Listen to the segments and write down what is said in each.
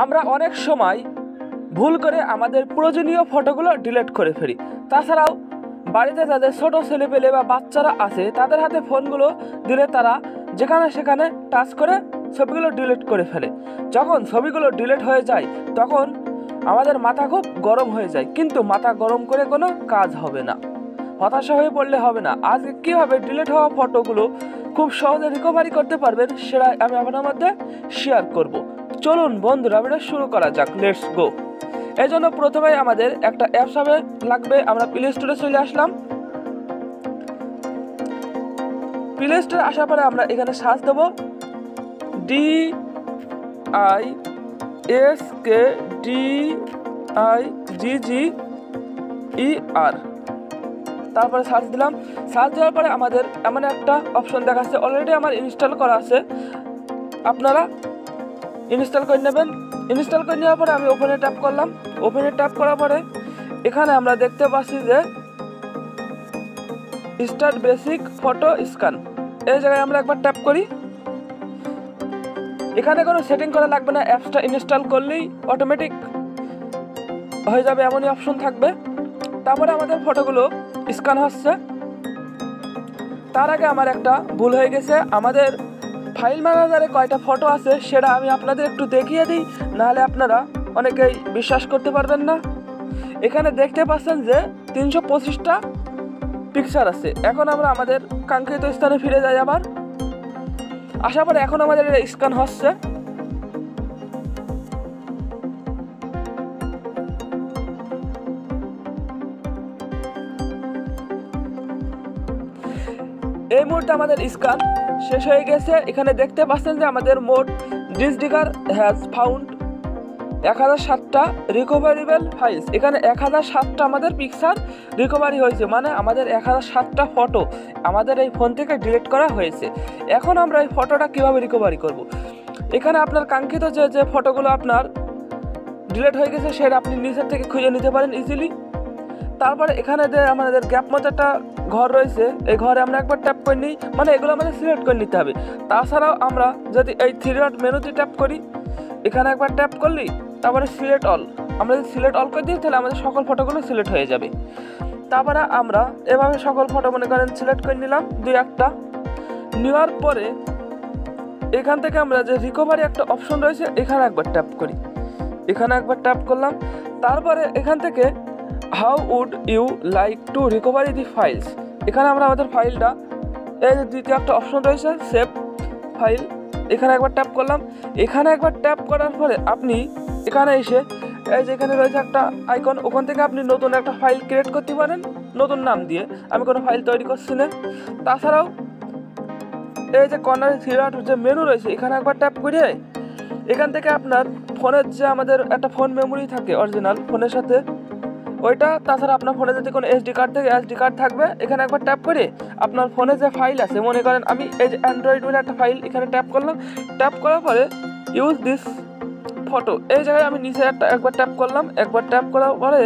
আমরা অনেক সময় ভুল করে আমাদের প্রয়োজনীয় ফটোগুলো ডিলিট করে ফেলি। তাছাড়াও বাড়িতে যাদের ছোট ছেলেপেলে বা বাচ্চারা আছে তাদের হাতে ফোনগুলো দিলে তারা যেখানে সেখানে টাচ করে ছবিগুলো ডিলিট করে ফেলে। যখন ছবিগুলো ডিলিট হয়ে যায় তখন আমাদের মাথা খুব গরম হয়ে যায়, কিন্তু মাথা গরম করে কোনো কাজ হবে না, হতাশা হয়ে পড়লে হবে না। আজকে কীভাবে ডিলিট হওয়া ফটোগুলো খুব সহজে রিকভারি করতে পারবেন সেটা আমি আপনার মধ্যে শেয়ার করব। চলুন বন্ধুরা, ভিডিও শুরু করা যাক, লেটস গো। এই জন্য প্রথমে আমাদের একটা অ্যাপস লাগবে। আমরা প্লে স্টোরে চলে আসলাম। প্লে স্টোরে আসার পরে আমরা এখানে সার্চ দেবো DISKDIGGER, তারপরে সার্চ দিলাম। সার্চ দেওয়ার পরে আমাদের এমন একটা অপশন দেখাচ্ছে, অলরেডি আমার ইনস্টল করা আছে, আপনারা ইনস্টল করে নেবেন। ইনস্টল করে নেওয়ার পরে আমি ওপেনে ট্যাপ করলাম। ওপেনে ট্যাপ করার পরে এখানে আমরা দেখতে পাচ্ছি যে স্টার্ট বেসিক ফটো স্ক্যান, এই জায়গায় আমরা একবার ট্যাপ করি। এখানে কোনো সেটিং করা লাগবে না, অ্যাপসটা ইনস্টল করলেই অটোমেটিক হয়ে যাবে, এমনই অপশন থাকবে। তারপরে আমাদের ফটোগুলো স্ক্যান হচ্ছে। তার আগে আমার একটা ভুল হয়ে গেছে, আমাদের ফাইল ম্যানেজারে কয়টা ফটো আছে সেটা আমি আপনাদের একটু দেখিয়ে দিই, নাহলে আপনারা অনেকেই বিশ্বাস করতে পারবেন না। এখানে দেখতে পাচ্ছেন যে 325টা পিকচার আছে। এখন আমরা আমাদের কাঙ্ক্ষিত স্থানে ফিরে যাই। আবার আসার পরে এখন আমাদের এটা স্ক্যান হচ্ছে। এই মুহূর্তে আমাদের স্ক্যান শেষ হয়ে গেছে। এখানে দেখতে পাচ্ছেন যে আমাদের মোট ডিসডিগার হ্যাজ ফাউন্ড 1007টা রিকভারেবল ফাইলস। এখানে 1007টা আমাদের পিকচার রিকভারি হয়েছে, মানে আমাদের 1007টা ফটো আমাদের এই ফোন থেকে ডিলিট করা হয়েছে। এখন আমরা এই ফটোটা কীভাবে রিকভারি করব? এখানে আপনার কাঙ্ক্ষিত যে ফটোগুলো আপনার ডিলিট হয়ে গেছে সেটা আপনি নিচের থেকে খুঁজে নিতে পারেন ইজিলি। তারপরে এখানে যে আমাদের গ্যাপ মতো একটা ঘর রয়েছে, এই ঘরে আমরা একবার ট্যাপ করে নিই, মানে এগুলো আমাদের সিলেক্ট করে নিতে হবে। তাছাড়াও আমরা যদি এই 3 ডট মেনুতে ট্যাপ করি, এখানে একবার ট্যাপ করলি, তারপরে সিলেক্ট অল, আমরা যদি সিলেক্ট অল করে দিই তাহলে আমাদের সকল ফটোগুলো সিলেক্ট হয়ে যাবে। তারপরে আমরা এভাবে সকল ফটো মনে করেন সিলেক্ট করে নিলাম 2-1টা। নেওয়ার পরে এখান থেকে আমরা যে রিকভারি একটা অপশন রয়েছে এখানে একবার ট্যাপ করি। এখানে একবার ট্যাপ করলাম। তারপরে এখান থেকে how would you like to recovery the files, এখানে আমরা আমাদের ফাইলটা, এই যে দ্বিতীয় একটা অপশন রয়েছে সেভ ফাইল, এখানে একবার ট্যাপ করলাম। এখানে একবার ট্যাপ করার পরে আপনি এখানে এসে এই যে এখানে রয়েছে একটা আইকন, ওখান থেকে আপনি নতুন একটা ফাইল ক্রিয়েট করতে পারেন নতুন নাম দিয়ে। আমি কোনো ফাইল তৈরি করছি না। তাছাড়াও এই যে কর্নারে 3 ডট যে মেনু রয়েছে এখানে একবার ট্যাপ করে এখান থেকে আপনার ফোনের যে আমাদের একটা ফোন মেমোরি থাকে অরিজিনাল ফোনের সাথে ওইটা, তাছাড়া আপনার ফোনে যদি কোনো এসডি কার্ড থেকে এসডি কার্ড থাকবে, এখানে একবার ট্যাপ করে আপনার ফোনে যে ফাইল আছে, মনে করেন আমি এই যে অ্যান্ড্রয়েড বলে একটা ফাইল, এখানে ট্যাপ করলাম। ট্যাপ করার পরে ইউজ দিস ফটো, এই জায়গায় আমি নিচে একবার ট্যাপ করলাম। একবার ট্যাপ করার পরে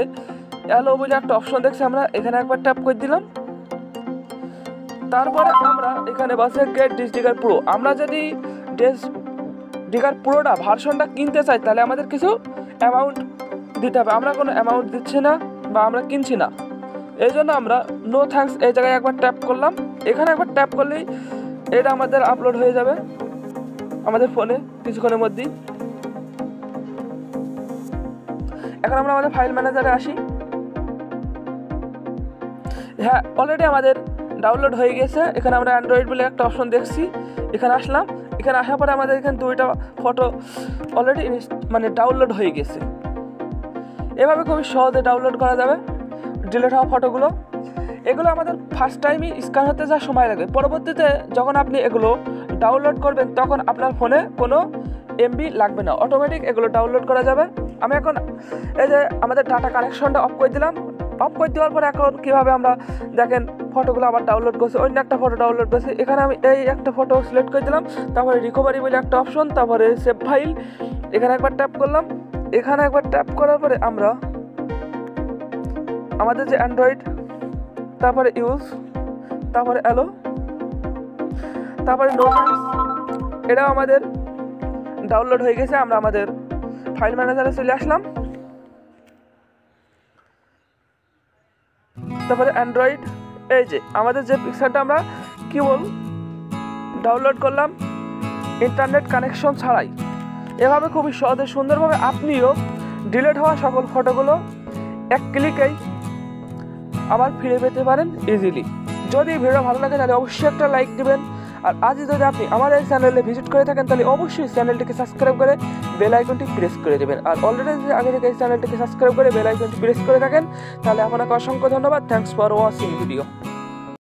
অ্যালো বলে একটা অপশন দেখছি, আমরা এখানে একবার ট্যাপ করে দিলাম। তারপরে আমরা এখানে বসে গেট ডিসডিগার প্রো, আমরা যদি ডিসডিগার প্রোটা ভার্সনটা কিনতে চাই তাহলে আমাদের কিছু অ্যামাউন্ট দিতে হবে। আমরা কোনো অ্যামাউন্ট দিচ্ছি না বা আমরা কিনছি না, এই জন্য আমরা নো থ্যাঙ্কস এই জায়গায় একবার ট্যাপ করলাম। এখানে একবার ট্যাপ করলেই এটা আমাদের আপলোড হয়ে যাবে আমাদের ফোনে কিছুক্ষণের মধ্যেই। এখন আমরা আমাদের ফাইল ম্যানেজারে আসি। হ্যাঁ, অলরেডি আমাদের ডাউনলোড হয়ে গেছে। এখানে আমরা অ্যান্ড্রয়েড বলে একটা অপশন দেখছি, এখানে আসলাম। এখানে আসার পরে আমাদের এখানে 2টা ফটো অলরেডি মানে ডাউনলোড হয়ে গেছে। এভাবে খুবই সহজে ডাউনলোড করা যাবে ডিলিট হওয়া ফটোগুলো। এগুলো আমাদের ফার্স্ট টাইমই স্ক্যান হতে যা সময় লাগে, পরবর্তীতে যখন আপনি এগুলো ডাউনলোড করবেন তখন আপনার ফোনে কোনো এমবি লাগবে না, অটোমেটিক এগুলো ডাউনলোড করা যাবে। আমি এখন এই যে আমাদের ডাটা কানেকশনটা অফ করে দিলাম। অফ করে দেওয়ার পরে এখন কীভাবে আমরা দেখেন ফটোগুলো আবার ডাউনলোড করছি, অন্য একটা ফটো ডাউনলোড করছি। এখানে আমি এই একটা ফটো সিলেক্ট করে দিলাম, তারপরে রিকভারি বলে একটা অপশন, তারপরে সেভ ফাইল, এখানে একবার ট্যাপ করলাম। এখানে একবার ট্যাপ করার পরে আমরা আমাদের যে অ্যান্ড্রয়েড, তারপরে ইউজ, তারপরে অ্যালো, তারপরে নো থ্যাঙ্কস, এটাও আমাদের ডাউনলোড হয়ে গেছে। আমরা আমাদের ফাইল ম্যানেজারে চলে আসলাম। তারপরে অ্যান্ড্রয়েড, এই যে আমাদের যে পিকচারটা আমরা কেবল ডাউনলোড করলাম ইন্টারনেট কানেকশন ছাড়াই, এভাবে খুবই সহজে সুন্দরভাবে আপনিও ডিলিট হওয়া সকল ফটোগুলো এক ক্লিকেই আবার ফিরে পেতে পারেন ইজিলি। যদি ভিডিও ভালো লাগে তাহলে অবশ্যই একটা লাইক দিবেন। আর আজই যদি আপনি আমার এই চ্যানেলে ভিজিট করে থাকেন তাহলে অবশ্যই চ্যানেলটিকে সাবস্ক্রাইব করে বেল আইকনটি প্রেস করে দেবেন। আর অলরেডি যদি আগে থেকে এই চ্যানেলটিকে সাবস্ক্রাইব করে বেল আইকনটি প্রেস করে থাকেন তাহলে আপনাকে অসংখ্য ধন্যবাদ। Thanks for watching video.